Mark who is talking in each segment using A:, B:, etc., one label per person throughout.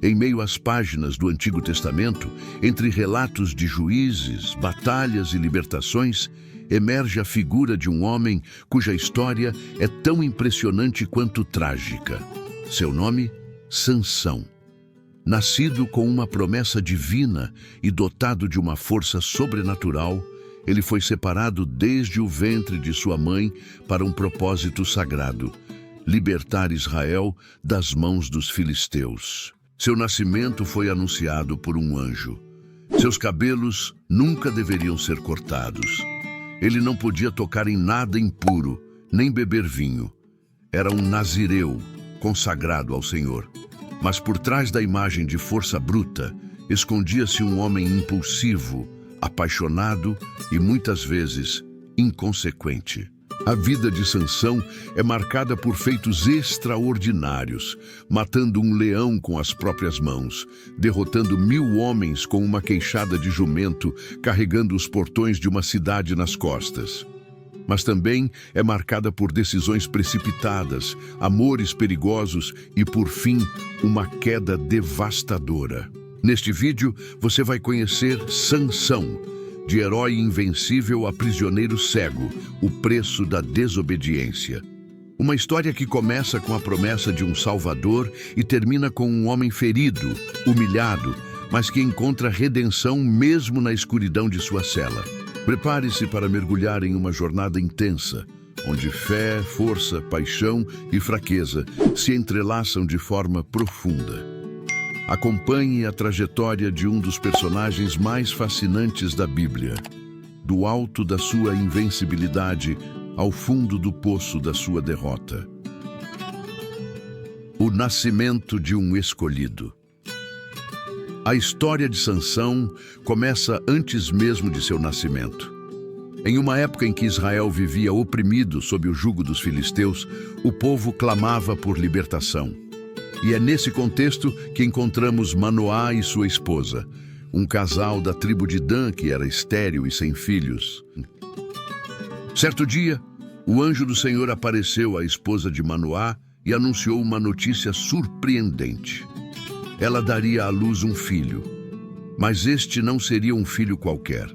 A: Em meio às páginas do Antigo Testamento, entre relatos de juízes, batalhas e libertações, emerge a figura de um homem cuja história é tão impressionante quanto trágica. Seu nome? Sansão. Nascido com uma promessa divina e dotado de uma força sobrenatural, ele foi separado desde o ventre de sua mãe para um propósito sagrado: libertar Israel das mãos dos filisteus. Seu nascimento foi anunciado por um anjo. Seus cabelos nunca deveriam ser cortados. Ele não podia tocar em nada impuro, nem beber vinho. Era um nazireu, consagrado ao Senhor. Mas por trás da imagem de força bruta, escondia-se um homem impulsivo, apaixonado e muitas vezes inconsequente. A vida de Sansão é marcada por feitos extraordinários, matando um leão com as próprias mãos, derrotando 1000 homens com uma queixada de jumento, carregando os portões de uma cidade nas costas. Mas também é marcada por decisões precipitadas, amores perigosos e, por fim, uma queda devastadora. Neste vídeo, você vai conhecer Sansão, de herói invencível a prisioneiro cego, o preço da desobediência. Uma história que começa com a promessa de um Salvador e termina com um homem ferido, humilhado, mas que encontra redenção mesmo na escuridão de sua cela. Prepare-se para mergulhar em uma jornada intensa, onde fé, força, paixão e fraqueza se entrelaçam de forma profunda. Acompanhe a trajetória de um dos personagens mais fascinantes da Bíblia, do alto da sua invencibilidade ao fundo do poço da sua derrota. O nascimento de um escolhido. A história de Sansão começa antes mesmo de seu nascimento. Em uma época em que Israel vivia oprimido sob o jugo dos filisteus, o povo clamava por libertação. E é nesse contexto que encontramos Manoá e sua esposa, um casal da tribo de Dan que era estéril e sem filhos. Certo dia, o anjo do Senhor apareceu à esposa de Manoá e anunciou uma notícia surpreendente. Ela daria à luz um filho, mas este não seria um filho qualquer.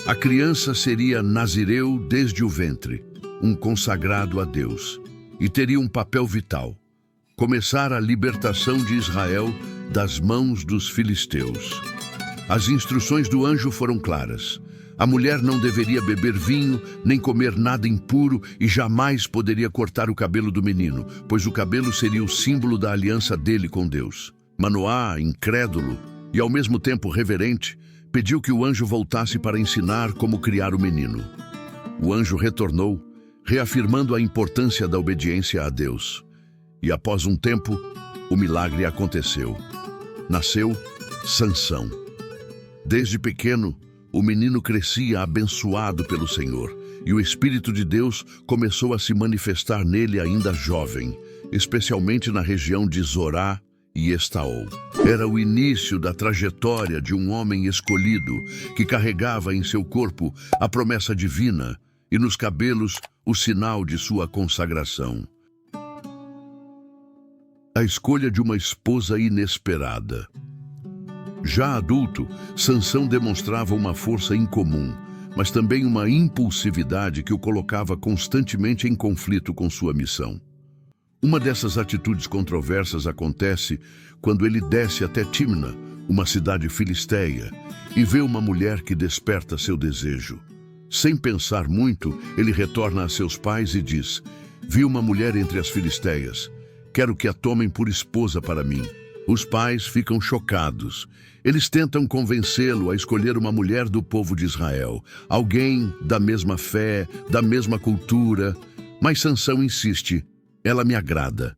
A: A criança seria nazireu desde o ventre, um consagrado a Deus, e teria um papel vital: começar a libertação de Israel das mãos dos filisteus. As instruções do anjo foram claras. A mulher não deveria beber vinho, nem comer nada impuro e jamais poderia cortar o cabelo do menino, pois o cabelo seria o símbolo da aliança dele com Deus. Manoá, incrédulo e ao mesmo tempo reverente, pediu que o anjo voltasse para ensinar como criar o menino. O anjo retornou, reafirmando a importância da obediência a Deus. E após um tempo, o milagre aconteceu. Nasceu Sansão. Desde pequeno, o menino crescia abençoado pelo Senhor, e o Espírito de Deus começou a se manifestar nele ainda jovem, especialmente na região de Zorá e Estaol. Era o início da trajetória de um homem escolhido que carregava em seu corpo a promessa divina e nos cabelos o sinal de sua consagração. A escolha de uma esposa inesperada. Já adulto, Sansão demonstrava uma força incomum, mas também uma impulsividade que o colocava constantemente em conflito com sua missão. Uma dessas atitudes controversas acontece quando ele desce até Tímna, uma cidade filisteia, e vê uma mulher que desperta seu desejo. Sem pensar muito, ele retorna a seus pais e diz: "Vi uma mulher entre as filisteias. Quero que a tomem por esposa para mim." Os pais ficam chocados. Eles tentam convencê-lo a escolher uma mulher do povo de Israel, alguém da mesma fé, da mesma cultura. Mas Sansão insiste: "Ela me agrada."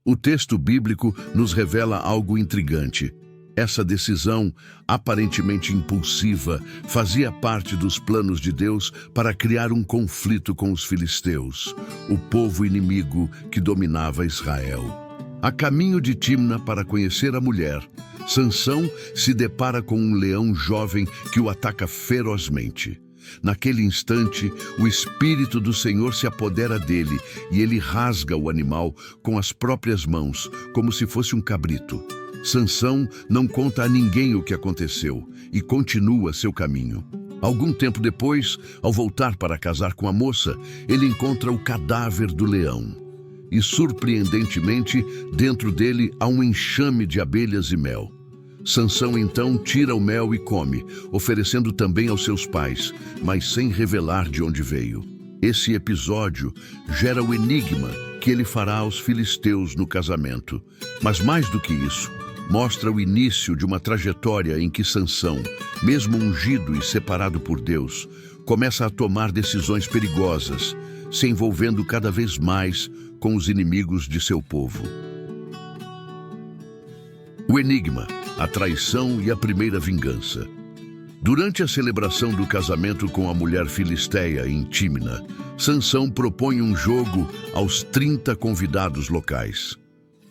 A: O texto bíblico nos revela algo intrigante. Essa decisão, aparentemente impulsiva, fazia parte dos planos de Deus para criar um conflito com os filisteus, o povo inimigo que dominava Israel. A caminho de Tímna para conhecer a mulher, Sansão se depara com um leão jovem que o ataca ferozmente. Naquele instante, o Espírito do Senhor se apodera dele e ele rasga o animal com as próprias mãos, como se fosse um cabrito. Sansão não conta a ninguém o que aconteceu e continua seu caminho. Algum tempo depois, ao voltar para casar com a moça, ele encontra o cadáver do leão. E, surpreendentemente, dentro dele há um enxame de abelhas e mel. Sansão então tira o mel e come, oferecendo também aos seus pais, mas sem revelar de onde veio. Esse episódio gera o enigma que ele fará aos filisteus no casamento. Mas mais do que isso, mostra o início de uma trajetória em que Sansão, mesmo ungido e separado por Deus, começa a tomar decisões perigosas, se envolvendo cada vez mais com os inimigos de seu povo. O enigma, a traição e a primeira vingança. Durante a celebração do casamento com a mulher filisteia em Tímina, Sansão propõe um jogo aos 30 convidados locais.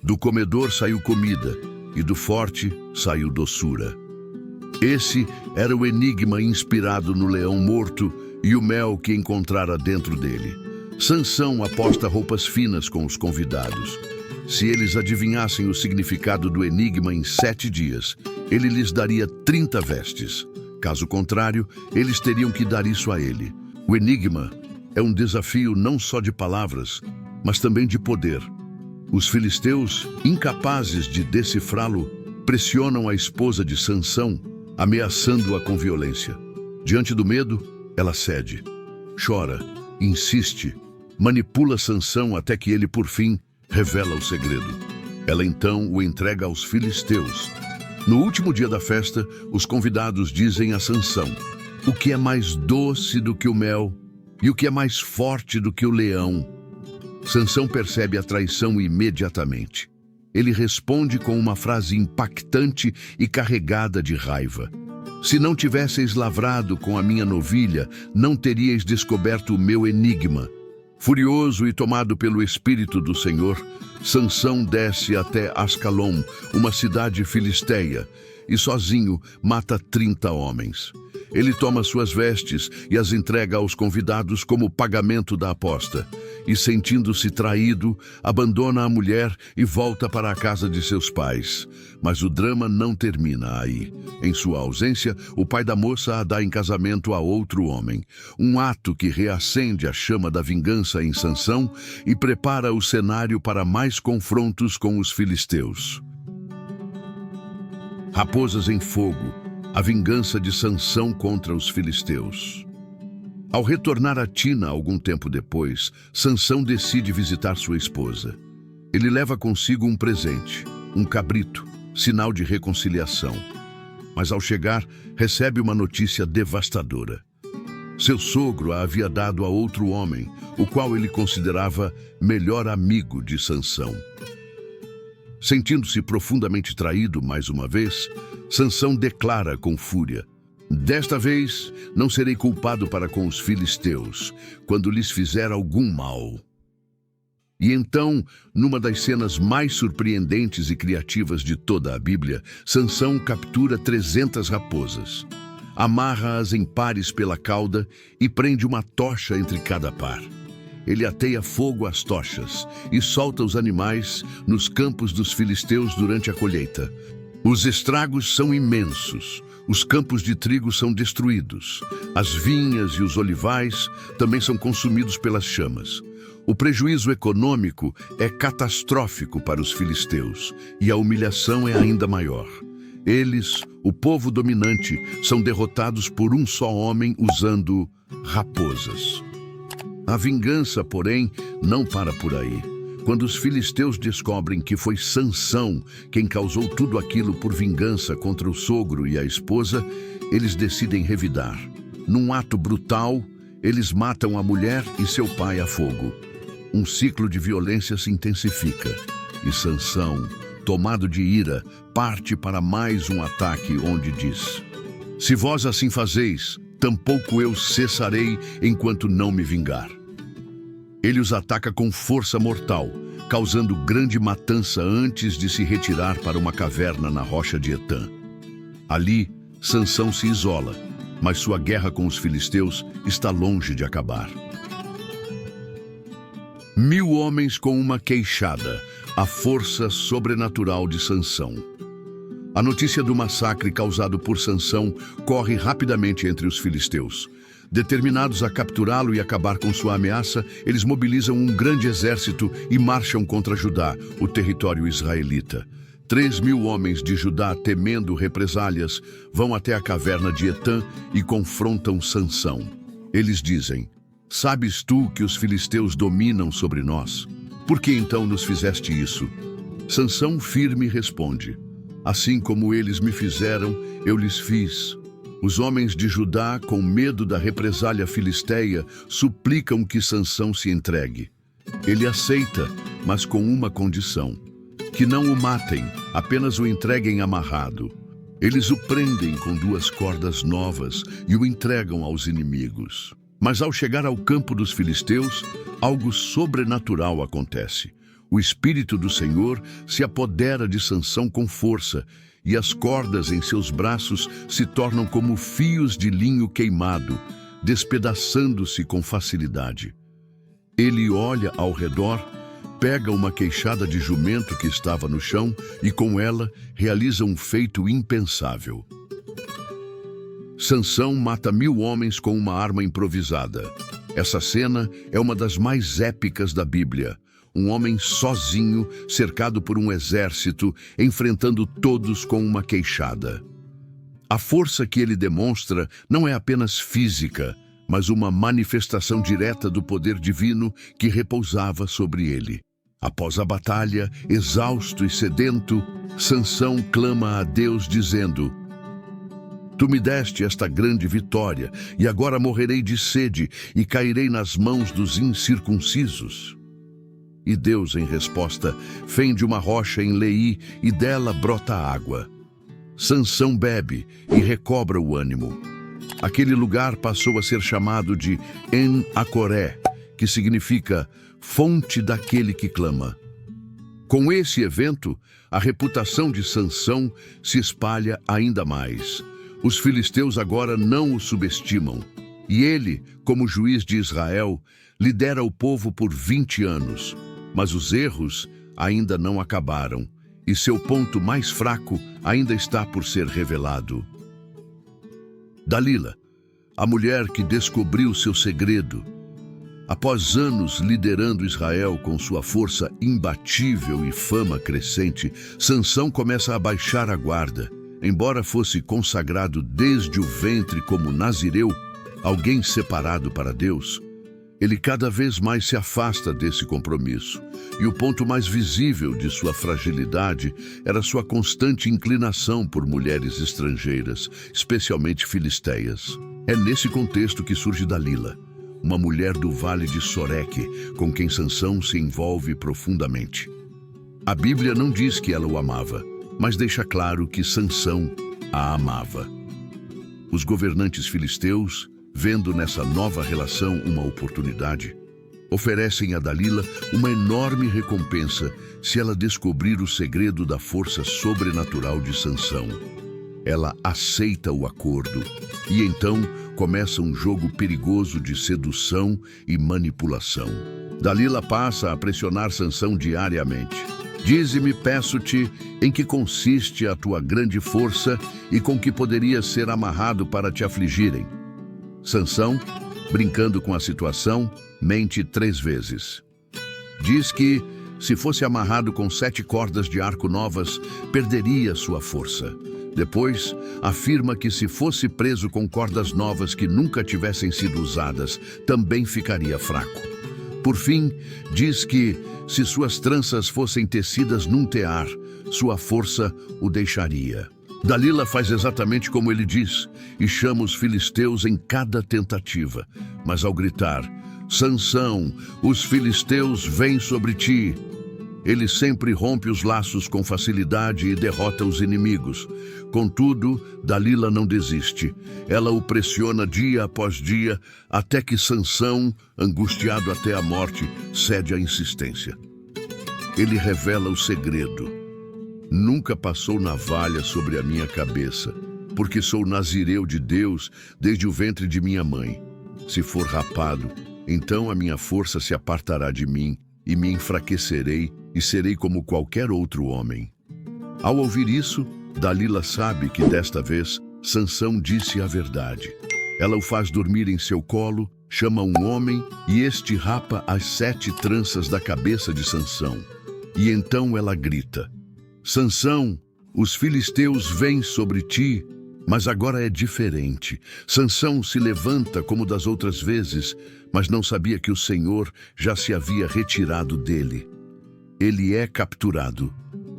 A: Do comedor saiu comida, e do forte saiu doçura. Esse era o enigma inspirado no leão morto e o mel que encontrara dentro dele. Sansão aposta roupas finas com os convidados. Se eles adivinhassem o significado do enigma em 7 dias, ele lhes daria 30 vestes. Caso contrário, eles teriam que dar isso a ele. O enigma é um desafio não só de palavras, mas também de poder. Os filisteus, incapazes de decifrá-lo, pressionam a esposa de Sansão, ameaçando-a com violência. Diante do medo, ela cede, chora, insiste, manipula Sansão até que ele, por fim, revela o segredo. Ela então o entrega aos filisteus. No último dia da festa, os convidados dizem a Sansão: o que é mais doce do que o mel e o que é mais forte do que o leão? Sansão percebe a traição imediatamente. Ele responde com uma frase impactante e carregada de raiva: se não tivesseis lavrado com a minha novilha, não teríeis descoberto o meu enigma. Furioso e tomado pelo Espírito do Senhor, Sansão desce até Ascalon, uma cidade filisteia, e sozinho mata 30 homens. Ele toma suas vestes e as entrega aos convidados como pagamento da aposta. E, sentindo-se traído, abandona a mulher e volta para a casa de seus pais. Mas o drama não termina aí. Em sua ausência, o pai da moça a dá em casamento a outro homem. Um ato que reacende a chama da vingança em Sansão e prepara o cenário para mais confrontos com os filisteus. Raposas em fogo. A vingança de Sansão contra os filisteus. Ao retornar a Tina algum tempo depois, Sansão decide visitar sua esposa. Ele leva consigo um presente, um cabrito, sinal de reconciliação. Mas ao chegar, recebe uma notícia devastadora. Seu sogro a havia dado a outro homem, o qual ele considerava melhor amigo de Sansão. Sentindo-se profundamente traído mais uma vez, Sansão declara com fúria: desta vez não serei culpado para com os filisteus, quando lhes fizer algum mal. E então, numa das cenas mais surpreendentes e criativas de toda a Bíblia, Sansão captura 300 raposas, amarra-as em pares pela cauda e prende uma tocha entre cada par. Ele ateia fogo às tochas e solta os animais nos campos dos filisteus durante a colheita. Os estragos são imensos, os campos de trigo são destruídos, as vinhas e os olivais também são consumidos pelas chamas. O prejuízo econômico é catastrófico para os filisteus e a humilhação é ainda maior. Eles, o povo dominante, são derrotados por um só homem usando raposas. A vingança, porém, não para por aí. Quando os filisteus descobrem que foi Sansão quem causou tudo aquilo por vingança contra o sogro e a esposa, eles decidem revidar. Num ato brutal, eles matam a mulher e seu pai a fogo. Um ciclo de violência se intensifica e Sansão, tomado de ira, parte para mais um ataque onde diz: se vós assim fazeis, tampouco eu cessarei enquanto não me vingar. Ele os ataca com força mortal, causando grande matança antes de se retirar para uma caverna na rocha de Etã. Ali, Sansão se isola, mas sua guerra com os filisteus está longe de acabar. 1000 homens com uma queixada, a força sobrenatural de Sansão. A notícia do massacre causado por Sansão corre rapidamente entre os filisteus. Determinados a capturá-lo e acabar com sua ameaça, eles mobilizam um grande exército e marcham contra Judá, o território israelita. 3.000 homens de Judá, temendo represálias, vão até a caverna de Etã e confrontam Sansão. Eles dizem: "Sabes tu que os filisteus dominam sobre nós? Por que então nos fizeste isso?" Sansão firme responde: "Assim como eles me fizeram, eu lhes fiz." Os homens de Judá, com medo da represália filisteia, suplicam que Sansão se entregue. Ele aceita, mas com uma condição: que não o matem, apenas o entreguem amarrado. Eles o prendem com 2 cordas novas e o entregam aos inimigos. Mas ao chegar ao campo dos filisteus, algo sobrenatural acontece. O Espírito do Senhor se apodera de Sansão com força, e as cordas em seus braços se tornam como fios de linho queimado, despedaçando-se com facilidade. Ele olha ao redor, pega uma queixada de jumento que estava no chão e com ela realiza um feito impensável. Sansão mata 1.000 homens com uma arma improvisada. Essa cena é uma das mais épicas da Bíblia. Um homem sozinho, cercado por um exército, enfrentando todos com uma queixada. A força que ele demonstra não é apenas física, mas uma manifestação direta do poder divino que repousava sobre ele. Após a batalha, exausto e sedento, Sansão clama a Deus dizendo: "Tu me deste esta grande vitória, e agora morrerei de sede e cairei nas mãos dos incircuncisos." E Deus, em resposta, fende uma rocha em Leí e dela brota água. Sansão bebe e recobra o ânimo. Aquele lugar passou a ser chamado de En-Acoré, que significa fonte daquele que clama. Com esse evento, a reputação de Sansão se espalha ainda mais. Os filisteus agora não o subestimam. E ele, como juiz de Israel, lidera o povo por 20 anos. Mas os erros ainda não acabaram, e seu ponto mais fraco ainda está por ser revelado. Dalila, a mulher que descobriu seu segredo. Após anos liderando Israel com sua força imbatível e fama crescente, Sansão começa a baixar a guarda. Embora fosse consagrado desde o ventre como nazireu, alguém separado para Deus, ele cada vez mais se afasta desse compromisso. E o ponto mais visível de sua fragilidade era sua constante inclinação por mulheres estrangeiras, especialmente filisteias. É nesse contexto que surge Dalila, uma mulher do vale de Soreque, com quem Sansão se envolve profundamente. A Bíblia não diz que ela o amava, mas deixa claro que Sansão a amava. Os governantes filisteus, vendo nessa nova relação uma oportunidade, oferecem a Dalila uma enorme recompensa se ela descobrir o segredo da força sobrenatural de Sansão. Ela aceita o acordo e então começa um jogo perigoso de sedução e manipulação. Dalila passa a pressionar Sansão diariamente. Dize-me, peço-te, em que consiste a tua grande força e com que poderias ser amarrado para te afligirem. Sansão, brincando com a situação, mente 3 vezes. Diz que, se fosse amarrado com 7 cordas de arco novas, perderia sua força. Depois, afirma que se fosse preso com cordas novas que nunca tivessem sido usadas, também ficaria fraco. Por fim, diz que, se suas tranças fossem tecidas num tear, sua força o deixaria. Dalila faz exatamente como ele diz e chama os filisteus em cada tentativa. Mas ao gritar, Sansão, os filisteus vêm sobre ti, ele sempre rompe os laços com facilidade e derrota os inimigos. Contudo, Dalila não desiste. Ela o pressiona dia após dia, até que Sansão, angustiado até a morte, cede à insistência. Ele revela o segredo. Nunca passou navalha sobre a minha cabeça, porque sou nazireu de Deus desde o ventre de minha mãe. Se for rapado, então a minha força se apartará de mim e me enfraquecerei e serei como qualquer outro homem. Ao ouvir isso, Dalila sabe que desta vez Sansão disse a verdade. Ela o faz dormir em seu colo, chama um homem e este rapa as 7 tranças da cabeça de Sansão. E então ela grita: Sansão, os filisteus vêm sobre ti. Mas agora é diferente. Sansão se levanta como das outras vezes, mas não sabia que o Senhor já se havia retirado dele. Ele é capturado.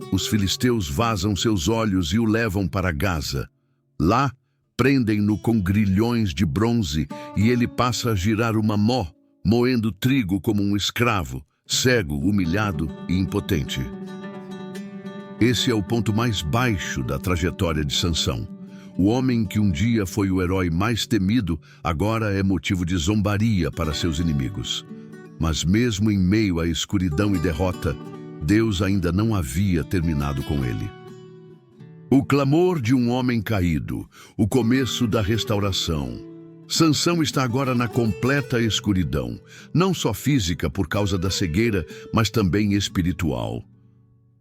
A: Os filisteus vazam seus olhos e o levam para Gaza. Lá, prendem-no com grilhões de bronze e ele passa a girar uma mó, moendo trigo como um escravo, cego, humilhado e impotente. Esse é o ponto mais baixo da trajetória de Sansão. O homem que um dia foi o herói mais temido, agora é motivo de zombaria para seus inimigos. Mas mesmo em meio à escuridão e derrota, Deus ainda não havia terminado com ele. O clamor de um homem caído, o começo da restauração. Sansão está agora na completa escuridão, não só física por causa da cegueira, mas também espiritual.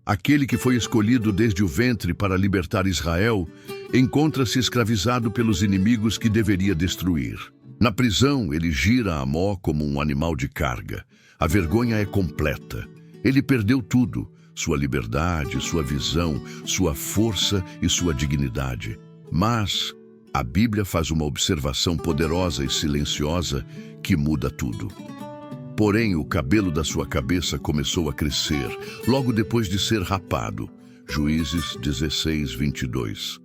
A: Aquele que foi escolhido desde o ventre para libertar Israel, encontra-se escravizado pelos inimigos que deveria destruir. Na prisão, ele gira a mó como um animal de carga. A vergonha é completa. Ele perdeu tudo: sua liberdade, sua visão, sua força e sua dignidade. Mas a Bíblia faz uma observação poderosa e silenciosa que muda tudo. Porém, o cabelo da sua cabeça começou a crescer, logo depois de ser rapado. Juízes 16, 22.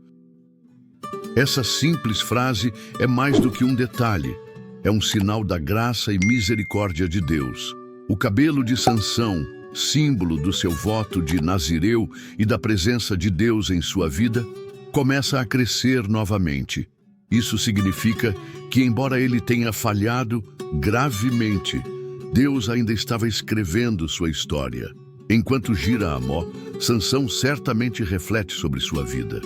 A: Essa simples frase é mais do que um detalhe. É um sinal da graça e misericórdia de Deus. O cabelo de Sansão, símbolo do seu voto de nazireu e da presença de Deus em sua vida, começa a crescer novamente. Isso significa que, embora ele tenha falhado gravemente, Deus ainda estava escrevendo sua história. Enquanto gira a mó, Sansão certamente reflete sobre sua vida.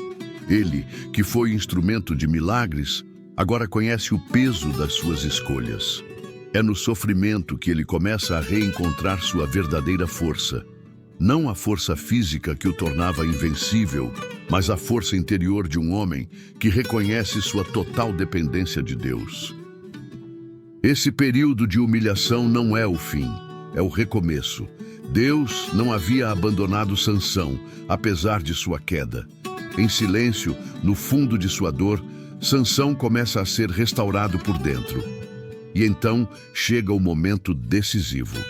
A: Ele, que foi instrumento de milagres, agora conhece o peso das suas escolhas. É no sofrimento que ele começa a reencontrar sua verdadeira força. Não a força física que o tornava invencível, mas a força interior de um homem que reconhece sua total dependência de Deus. Esse período de humilhação não é o fim, é o recomeço. Deus não havia abandonado Sansão, apesar de sua queda. Em silêncio, no fundo de sua dor, Sansão começa a ser restaurado por dentro. E então chega o momento decisivo.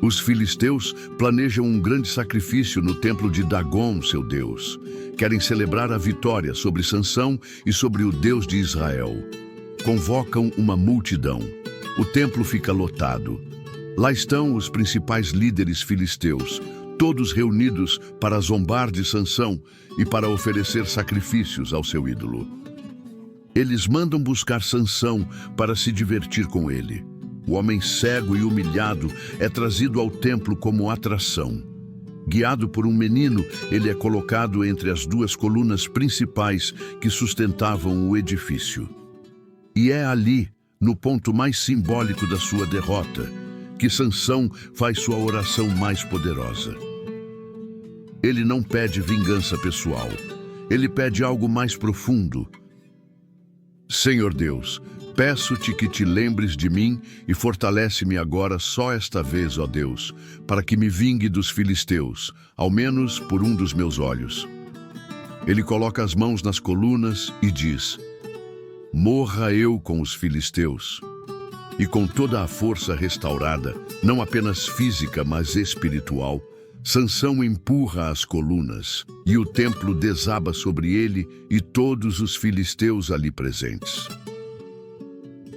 A: Os filisteus planejam um grande sacrifício no templo de Dagom, seu deus. Querem celebrar a vitória sobre Sansão e sobre o Deus de Israel. Convocam uma multidão. O templo fica lotado. Lá estão os principais líderes filisteus, todos reunidos para zombar de Sansão e para oferecer sacrifícios ao seu ídolo. Eles mandam buscar Sansão para se divertir com ele. O homem cego e humilhado é trazido ao templo como atração. Guiado por um menino, ele é colocado entre as 2 colunas principais que sustentavam o edifício. E é ali, no ponto mais simbólico da sua derrota, que Sansão faz sua oração mais poderosa. Ele não pede vingança pessoal. Ele pede algo mais profundo. Senhor Deus, peço-te que te lembres de mim e fortalece-me agora só esta vez, ó Deus, para que me vingue dos filisteus, ao menos por um dos meus olhos. Ele coloca as mãos nas colunas e diz: morra eu com os filisteus. E com toda a força restaurada, não apenas física, mas espiritual, Sansão empurra as colunas, e o templo desaba sobre ele e todos os filisteus ali presentes.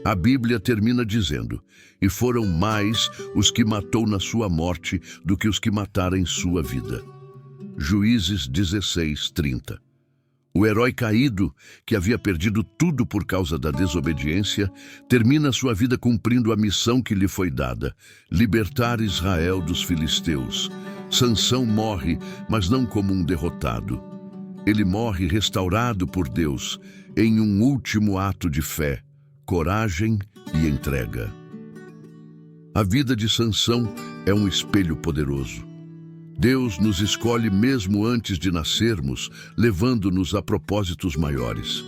A: A Bíblia termina dizendo: e foram mais os que matou na sua morte do que os que mataram em sua vida. Juízes 16, 30. O herói caído, que havia perdido tudo por causa da desobediência, termina sua vida cumprindo a missão que lhe foi dada: libertar Israel dos filisteus. Sansão morre, mas não como um derrotado. Ele morre restaurado por Deus em um último ato de fé, coragem e entrega. A vida de Sansão é um espelho poderoso. Deus nos escolhe mesmo antes de nascermos, levando-nos a propósitos maiores.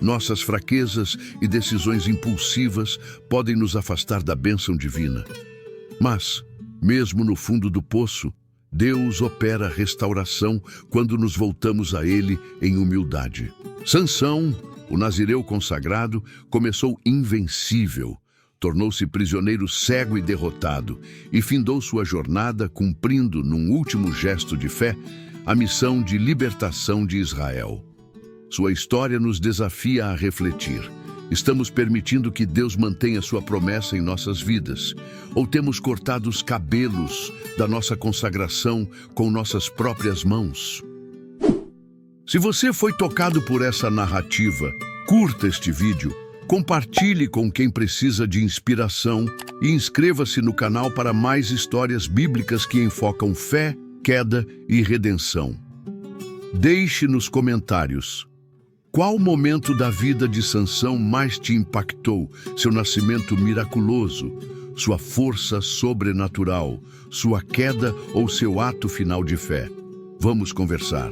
A: Nossas fraquezas e decisões impulsivas podem nos afastar da bênção divina. Mas, mesmo no fundo do poço, Deus opera restauração quando nos voltamos a Ele em humildade. Sansão, o nazireu consagrado, começou invencível, tornou-se prisioneiro cego e derrotado e findou sua jornada cumprindo, num último gesto de fé, a missão de libertação de Israel. Sua história nos desafia a refletir. Estamos permitindo que Deus mantenha sua promessa em nossas vidas? Ou temos cortado os cabelos da nossa consagração com nossas próprias mãos? Se você foi tocado por essa narrativa, curta este vídeo, compartilhe com quem precisa de inspiração e inscreva-se no canal para mais histórias bíblicas que enfocam fé, queda e redenção. Deixe nos comentários: qual momento da vida de Sansão mais te impactou? Seu nascimento miraculoso, sua força sobrenatural, sua queda ou seu ato final de fé? Vamos conversar.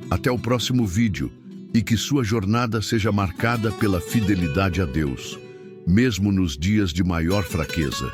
A: Até o próximo vídeo e que sua jornada seja marcada pela fidelidade a Deus, mesmo nos dias de maior fraqueza.